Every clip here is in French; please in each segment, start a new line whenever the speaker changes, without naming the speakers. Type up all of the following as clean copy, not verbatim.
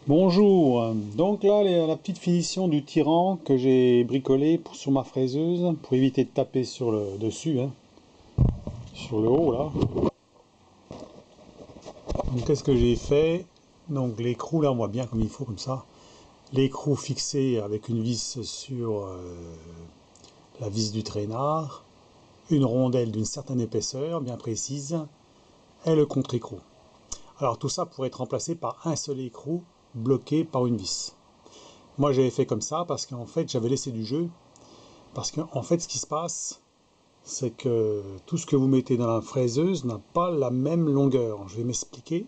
Bonjour, donc là la petite finition du tirant que j'ai bricolé sur ma fraiseuse pour éviter de taper sur le dessus, hein, sur le haut là. Donc qu'est-ce que j'ai fait? Donc l'écrou là on voit bien comme il faut comme ça. L'écrou fixé avec une vis sur la vis du traînard, une rondelle d'une certaine épaisseur bien précise et le contre-écrou. Alors tout ça pourrait être remplacé par un seul écrou bloqué par une vis. Moi j'avais fait comme ça parce qu'en fait j'avais laissé du jeu. Parce qu'en fait, ce qui se passe, c'est que tout ce que vous mettez dans la fraiseuse n'a pas la même longueur. Je vais m'expliquer.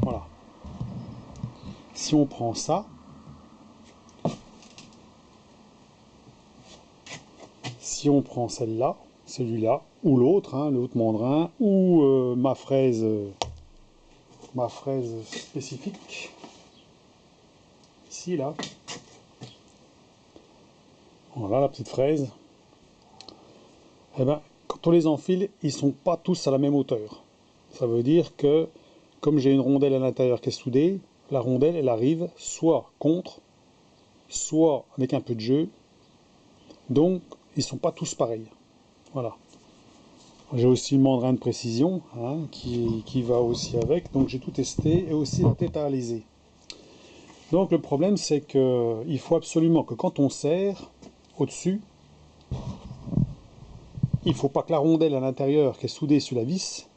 Voilà. Si on prend ça, si on prend celle-là, celui-là, ou l'autre, hein, l'autre mandrin, ou ma fraise spécifique, ici, là, voilà la petite fraise, eh ben, quand on les enfile, ils sont pas tous à la même hauteur. Ça veut dire que, comme j'ai une rondelle à l'intérieur qui est soudée, la rondelle, elle arrive soit contre, soit avec un peu de jeu. Donc, ils sont pas tous pareils. Voilà. J'ai aussi le mandrin de précision hein, qui va aussi avec. Donc, j'ai tout testé et aussi la tête à aliser. Donc, le problème, c'est qu'il faut absolument que quand on serre au-dessus, il ne faut pas que la rondelle à l'intérieur qui est soudée sur la vis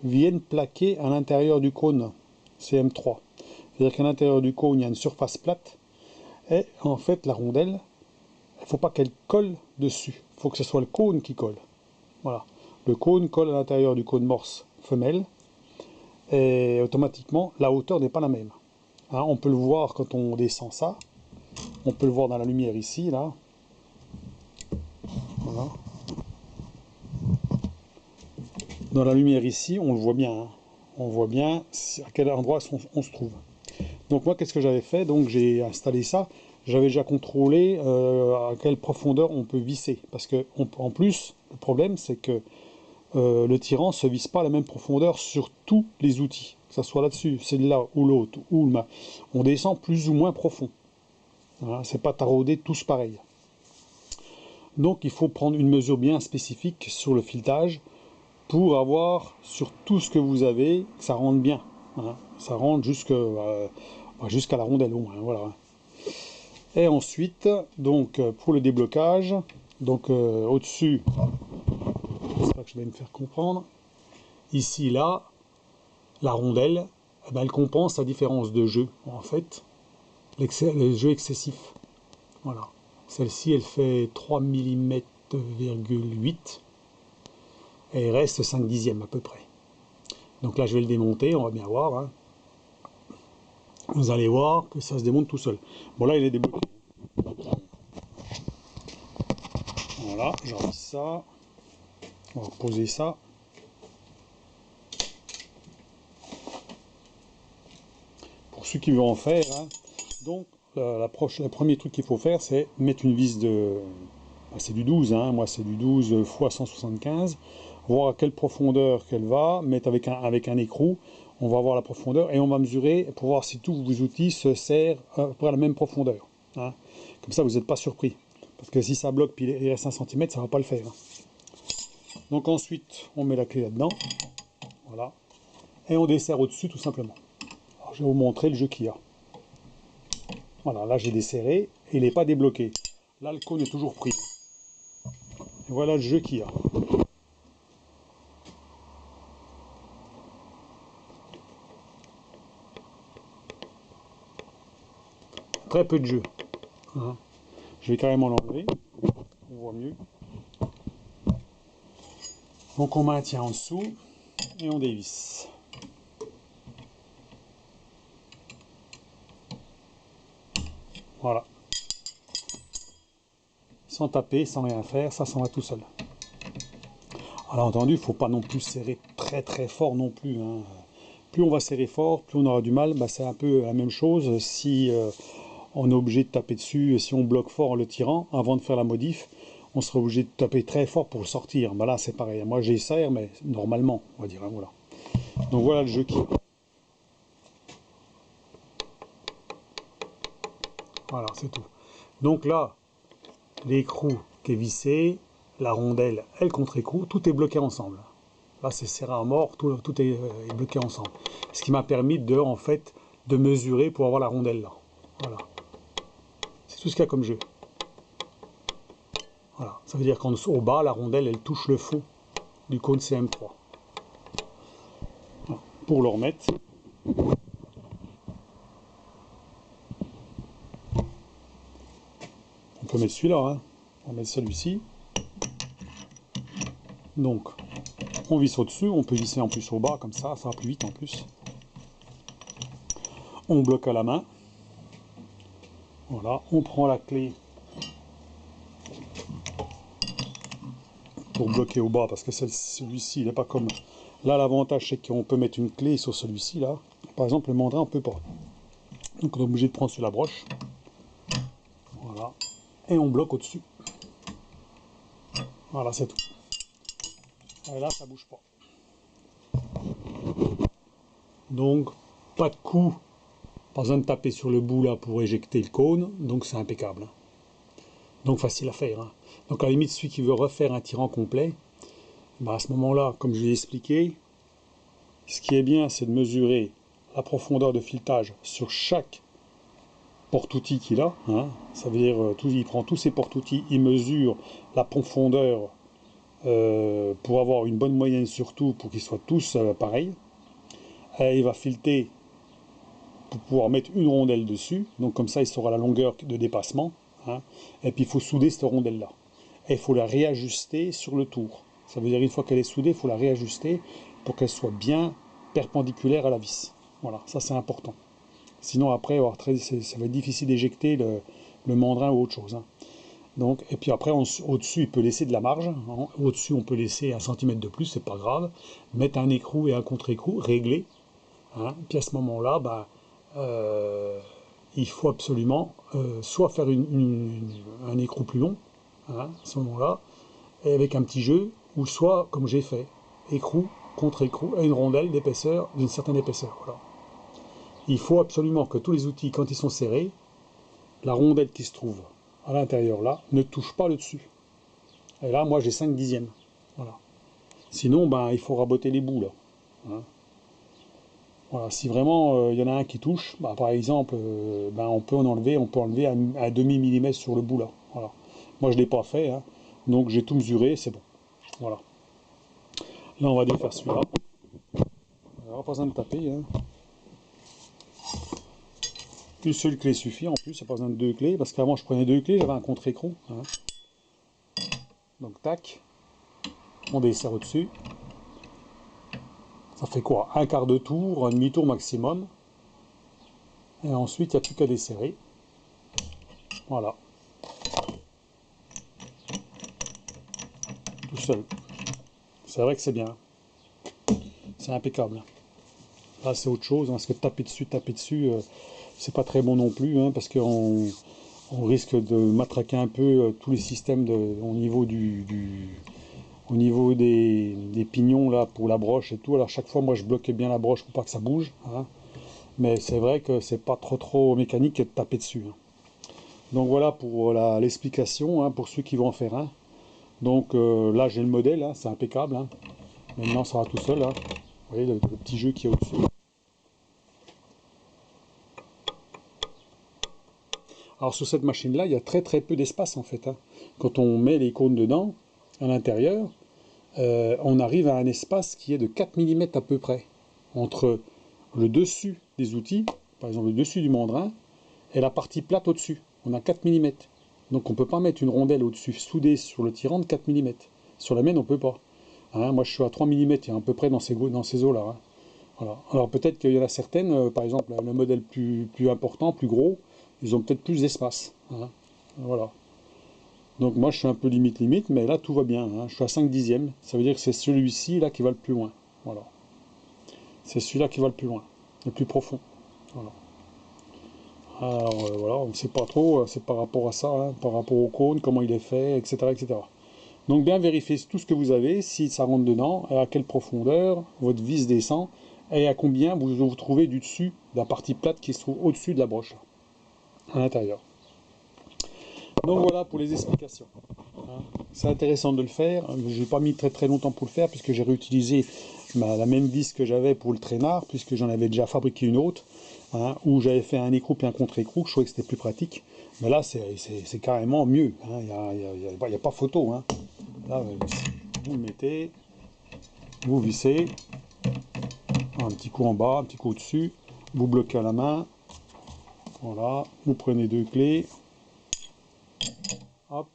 vienne plaquer à l'intérieur du cône CM3. C'est-à-dire qu'à l'intérieur du cône, il y a une surface plate et en fait, la rondelle, il ne faut pas qu'elle colle dessus. Il faut que ce soit le cône qui colle. Voilà. Le cône colle à l'intérieur du cône morse femelle et automatiquement, la hauteur n'est pas la même. Hein, on peut le voir quand on descend ça. On peut le voir dans la lumière ici, là. Voilà. Dans la lumière ici, on le voit bien. Hein. On voit bien à quel endroit on se trouve. Donc moi, qu'est-ce que j'avais fait? Donc j'ai installé ça. J'avais déjà contrôlé à quelle profondeur on peut visser. Parce que en plus, le problème, c'est que le tirant ne se visse pas à la même profondeur sur tous les outils. Que ce soit là-dessus, celle-là ou l'autre, ou le main. On descend plus ou moins profond. Voilà, c'est pas taraudé tous pareil. Donc il faut prendre une mesure bien spécifique sur le filetage pour avoir sur tout ce que vous avez, que ça rentre bien. Hein. Ça rentre jusqu'à la rondelle au moins. Voilà. Et ensuite, donc pour le déblocage, donc au-dessus, j'espère que je vais me faire comprendre, ici, là, la rondelle, eh ben, elle compense la différence de jeu, en fait, les jeux excessifs. Voilà. Celle-ci, elle fait 3 mm,8 et il reste 5 dixièmes à peu près. Donc là, je vais le démonter, on va bien voir. Hein. Vous allez voir que ça se démonte tout seul. Bon, là, il est débloqué. Voilà, j'enlève ça. On va poser ça. Pour ceux qui veulent en faire, hein. Donc, le premier truc qu'il faut faire, c'est mettre une vis de... C'est du 12, hein. Moi c'est du 12 x 175. Voir à quelle profondeur qu'elle va, mettre avec un écrou. On va voir la profondeur et on va mesurer pour voir si tous vos outils se serrent à peu près à la même profondeur. Hein. Comme ça, vous n'êtes pas surpris. Parce que si ça bloque puis il reste 1 cm, ça ne va pas le faire. Donc ensuite, on met la clé là-dedans. Voilà. Et on desserre au-dessus tout simplement. Alors, je vais vous montrer le jeu qu'il y a. Voilà, là j'ai desserré et il n'est pas débloqué. Là, le cône est toujours pris. Et voilà le jeu qu'il y a. Très peu de jeu. Hein. Je vais carrément l'enlever. On voit mieux. Donc on maintient en dessous et on dévisse. Voilà. Sans taper, sans rien faire, ça s'en va tout seul. Alors entendu, il ne faut pas non plus serrer très très fort non plus. Hein. Plus on va serrer fort, plus on aura du mal. Bah, c'est un peu la même chose si on est obligé de taper dessus, si on bloque fort en le tirant, avant de faire la modif, on sera obligé de taper très fort pour le sortir. Bah là, c'est pareil. Moi, j'essaie, mais normalement, on va dire. Hein, voilà. Donc voilà le jeu qui... Voilà, c'est tout. Donc là, l'écrou qui est vissé, la rondelle et le contre-écrou, tout est bloqué ensemble. Là, c'est serré à mort, tout est bloqué ensemble. Ce qui m'a permis de, en fait, de mesurer pour avoir la rondelle là. Voilà. C'est tout ce qu'il y a comme jeu. Voilà. Ça veut dire qu'au bas, la rondelle, elle touche le fond du cône CM3. Voilà. Pour le remettre, on peut mettre celui-là. Hein. On va mettre celui-ci. Donc, on visse au-dessus, on peut visser en plus au bas, comme ça va plus vite en plus. On bloque à la main. Voilà, on prend la clé pour bloquer au bas, parce que celui-ci, il n'est pas comme... Là, l'avantage, c'est qu'on peut mettre une clé sur celui-ci, là. Par exemple, le mandrin, on ne peut pas. Donc, on est obligé de prendre sur la broche. Voilà. Et on bloque au-dessus. Voilà, c'est tout. Et là, ça bouge pas. Donc, pas de coup. Pas besoin de taper sur le bout, là, pour éjecter le cône. Donc, c'est impeccable. Donc, facile à faire. Hein. Donc, à la limite, celui qui veut refaire un tirant complet, bah, à ce moment-là, comme je l'ai expliqué, ce qui est bien, c'est de mesurer la profondeur de filetage sur chaque porte-outil qu'il a. Hein. Ça veut dire, il prend tous ses porte-outils, il mesure la profondeur pour avoir une bonne moyenne surtout, pour qu'ils soient tous pareils. Et il va fileter pour pouvoir mettre une rondelle dessus. Donc comme ça, il saura la longueur de dépassement. Hein. Et puis il faut souder cette rondelle-là. Et il faut la réajuster sur le tour. Ça veut dire une fois qu'elle est soudée, il faut la réajuster pour qu'elle soit bien perpendiculaire à la vis. Voilà, ça c'est important. Sinon après, ça va être difficile d'éjecter le mandrin ou autre chose. Hein. Donc, et puis après, au-dessus, il peut laisser de la marge. Hein. Au-dessus, on peut laisser 1 cm de plus, c'est pas grave. Mettre un écrou et un contre-écrou, régler. Hein. Puis à ce moment-là, bah, il faut absolument soit faire un écrou plus long, hein, à ce moment-là, et avec un petit jeu, ou soit, comme j'ai fait, écrou, contre-écrou, et une rondelle d'épaisseur, d'une certaine épaisseur. Voilà. Il faut absolument que tous les outils, quand ils sont serrés, la rondelle qui se trouve à l'intérieur là, ne touche pas le dessus. Et là, moi, j'ai 5 dixièmes. Voilà. Sinon, ben, il faut raboter les bouts là. Hein. Voilà. Si vraiment il y en a un qui touche, bah, par exemple, ben, on peut enlever un demi-millimètre sur le bout là. Voilà. Moi, je ne l'ai pas fait, hein. Donc j'ai tout mesuré, c'est bon. Voilà. Là, on va défaire celui-là. Alors, pas besoin de taper. Hein. Une seule clé suffit, en plus, il n'y a pas besoin de 2 clés, parce qu'avant je prenais 2 clés, j'avais un contre-écrou. Hein. Donc tac, on desserre au-dessus. Ça fait quoi? Un quart de tour, un demi-tour maximum. Et ensuite, il n'y a plus qu'à desserrer. Voilà. Tout seul. C'est vrai que c'est bien. C'est impeccable. Là, c'est autre chose, hein, parce que taper dessus, c'est pas très bon non plus, hein, parce qu'on risque de matraquer un peu tous les systèmes au niveau au niveau des pignons là pour la broche et tout. Alors chaque fois, moi, je bloquais bien la broche pour pas que ça bouge. Hein. Mais c'est vrai que c'est pas trop mécanique de taper dessus. Hein. Donc voilà pour l'explication, hein, pour ceux qui vont en faire un. Donc là, j'ai le modèle, hein, c'est impeccable. Hein. Maintenant, ça va tout seul. Hein. Vous voyez le petit jeu qui est au-dessus. Alors sur cette machine-là, il y a très peu d'espace en fait. Hein. Quand on met les cônes dedans, à l'intérieur, on arrive à un espace qui est de 4 mm à peu près, entre le dessus des outils, par exemple le dessus du mandrin, et la partie plate au-dessus. On a 4 mm. Donc on ne peut pas mettre une rondelle au-dessus soudée sur le tirant de 4 mm. Sur la mienne, on ne peut pas. Hein, moi je suis à 3 mm, à peu près dans ces eaux-là. Hein. Voilà. Alors peut-être qu'il y en a certaines, par exemple le modèle plus important, plus gros, ils ont peut-être plus d'espace. Hein. Voilà. Donc moi je suis un peu limite, mais là tout va bien. Hein. Je suis à 5 dixièmes. Ça veut dire que c'est celui-ci là qui va le plus loin. Voilà. C'est celui-là qui va le plus loin, le plus profond. Voilà. Alors voilà, on ne sait pas trop, c'est par rapport à ça, hein, par rapport au cône, comment il est fait, etc. etc. Donc bien vérifier tout ce que vous avez, si ça rentre dedans, à quelle profondeur votre vis descend, et à combien vous vous trouvez du dessus de la partie plate qui se trouve au-dessus de la broche, à l'intérieur. Donc voilà pour les explications. C'est intéressant de le faire. Je n'ai pas mis très longtemps pour le faire, puisque j'ai réutilisé la même vis que j'avais pour le traînard, puisque j'en avais déjà fabriqué une autre, où j'avais fait un écrou et un contre-écrou. Je trouvais que c'était plus pratique. Mais là, c'est carrément mieux. Il n'y a pas photo. Là, vous le mettez, vous vissez, un petit coup en bas, un petit coup au-dessus, vous bloquez à la main. Voilà, vous prenez 2 clés. Hop.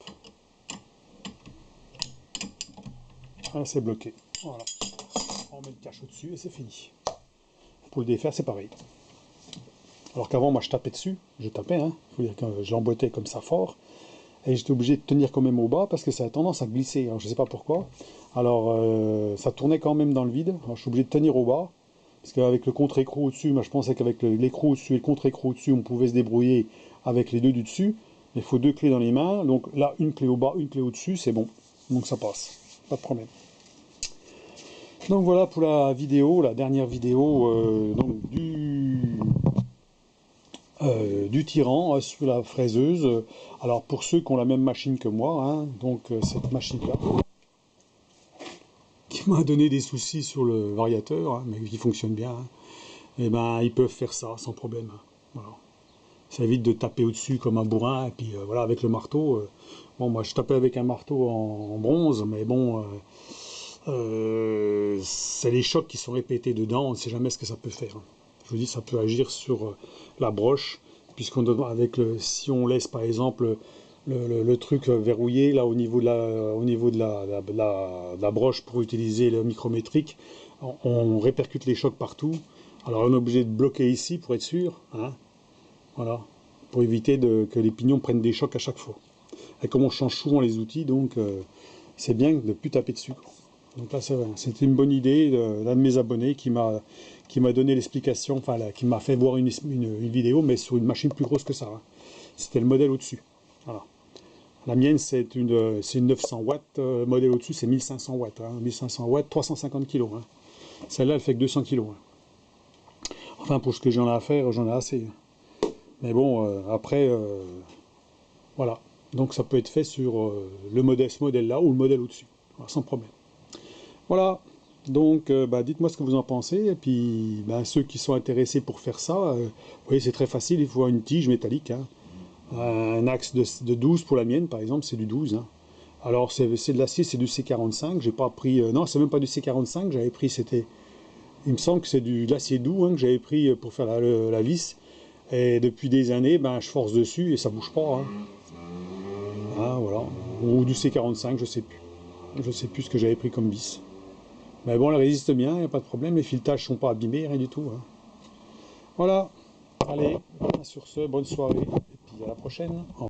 Là, c'est bloqué. Voilà. On met le cache au-dessus et c'est fini. Pour le défaire, c'est pareil. Alors qu'avant, moi, je tapais dessus. Je tapais, faut dire que je l'emboîtais comme ça fort. Et j'étais obligé de tenir quand même au bas parce que ça a tendance à glisser. Alors, je ne sais pas pourquoi. Alors, ça tournait quand même dans le vide. Alors, je suis obligé de tenir au bas. Parce qu'avec le contre-écrou au-dessus, moi, je pensais qu'avec l'écrou au-dessus et le contre-écrou au-dessus, on pouvait se débrouiller avec les deux du dessus. Il faut 2 clés dans les mains. Donc là, une clé au bas, une clé au-dessus, c'est bon. Donc ça passe. Pas de problème. Donc voilà pour la vidéo, la dernière vidéo donc du tyran sur la fraiseuse. Alors pour ceux qui ont la même machine que moi, donc cette machine-là, qui m'a donné des soucis sur le variateur, mais qui fonctionne bien, et ben ils peuvent faire ça sans problème. Voilà. Ça évite de taper au-dessus comme un bourrin, et puis voilà, avec le marteau. Bon, moi je tapais avec un marteau en bronze, mais bon, c'est les chocs qui sont répétés dedans, on ne sait jamais ce que ça peut faire. Je vous dis, ça peut agir sur la broche, puisqu'on si on laisse par exemple le truc verrouillé là au niveau de la broche pour utiliser le micrométrique, on répercute les chocs partout. Alors on est obligé de bloquer ici pour être sûr, voilà, pour éviter que les pignons prennent des chocs à chaque fois. Et comme on change souvent les outils, donc c'est bien de ne plus taper dessus, quoi. Donc là, c'était une bonne idée d'un de mes abonnés qui m'a donné l'explication, enfin qui m'a fait voir une vidéo, mais sur une machine plus grosse que ça. C'était le modèle au-dessus. Voilà. La mienne, c'est une 900 watts, modèle au-dessus, c'est 1500 watts. 1500 watts, 350 kg. Celle-là, elle fait que 200 kg. Enfin, pour ce que j'en ai à faire, j'en ai assez. Mais bon, après, voilà. Donc ça peut être fait sur ce modèle-là ou le modèle au-dessus, sans problème. Voilà, donc dites-moi ce que vous en pensez, et puis ceux qui sont intéressés pour faire ça, vous voyez, c'est très facile, il faut une tige métallique, un axe de 12 pour la mienne par exemple, c'est du 12. Alors c'est de l'acier, c'est du C45, j'ai pas pris, non c'est même pas du C45, j'avais pris, il me semble que c'est de l'acier doux que j'avais pris pour faire la vis, et depuis des années, je force dessus et ça bouge pas, voilà, ou du C45, je sais plus ce que j'avais pris comme vis. Mais bon, elle résiste bien, il n'y a pas de problème, les filetages ne sont pas abîmés, rien du tout. Voilà, allez, sur ce, bonne soirée, et puis à la prochaine.